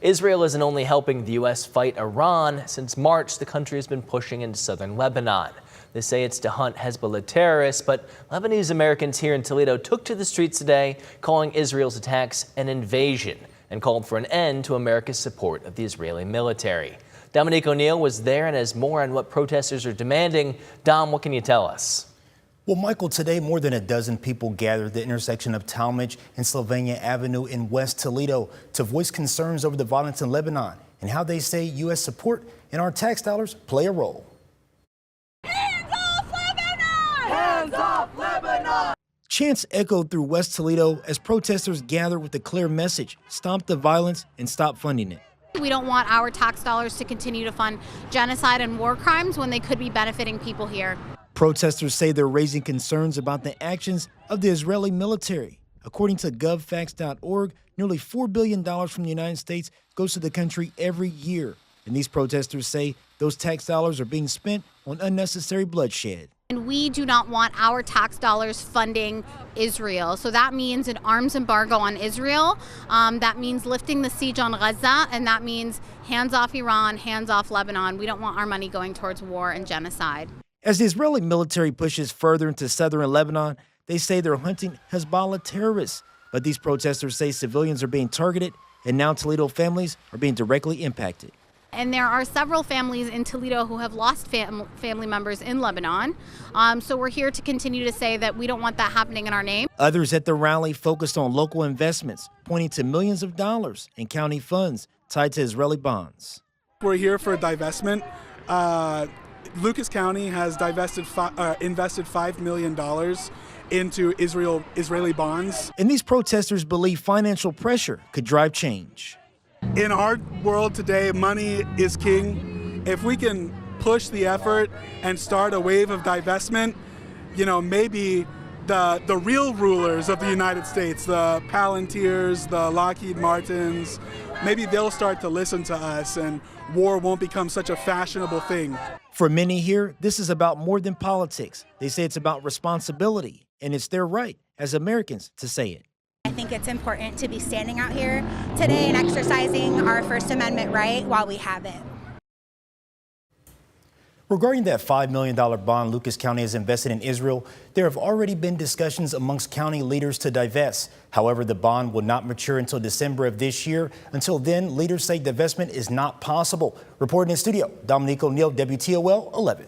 Israel isn't only helping the U.S. fight Iran. Since March, the country has been pushing into southern Lebanon. They say it's to hunt Hezbollah terrorists, but Lebanese-Americans here in Toledo took to the streets today, calling Israel's attacks an invasion and called for an end to America's support of the Israeli military. Dominique O'Neill was there and has more on what protesters are demanding. Dom, what can you tell us? Well, Michael, today more than a dozen people gathered at the intersection of Talmadge and Sylvania Avenue in West Toledo to voice concerns over the violence in Lebanon and how they say U.S. support and our tax dollars play a role. Hands off Lebanon! Hands off Lebanon! Chants echoed through West Toledo as protesters gathered with a clear message: stop the violence and stop funding it. We don't want our tax dollars to continue to fund genocide and war crimes when they could be benefiting people here. Protesters say they're raising concerns about the actions of the Israeli military. According to govfacts.org, nearly $4 billion from the United States goes to the country every year. And these protesters say those tax dollars are being spent on unnecessary bloodshed. And we do not want our tax dollars funding Israel. So that means an arms embargo on Israel. That means lifting the siege on Gaza. And that means hands off Iran, hands off Lebanon. We don't want our money going towards war and genocide. As the Israeli military pushes further into southern Lebanon, they say they're hunting Hezbollah terrorists. But these protesters say civilians are being targeted, and now Toledo families are being directly impacted. And there are several families in Toledo who have lost family members in Lebanon. So we're here to continue to say that we don't want that happening in our name. Others at the rally focused on local investments, pointing to millions of dollars in county funds tied to Israeli bonds. We're here for divestment. Lucas County has invested $5 million into Israeli bonds. And these protesters believe financial pressure could drive change. In our world today, money is king. If we can push the effort and start a wave of divestment, maybe the real rulers of the United States, the Palantirs, the Lockheed Martins, maybe they'll start to listen to us and war won't become such a fashionable thing. For many here, this is about more than politics. They say it's about responsibility, and it's their right as Americans to say it. I think it's important to be standing out here today and exercising our First Amendment right while we have it. Regarding that $5 million bond Lucas County has invested in Israel, there have already been discussions amongst county leaders to divest. However, the bond will not mature until December of this year. Until then, leaders say divestment is not possible. Reporting in studio, Dominique O'Neill, WTOL 11.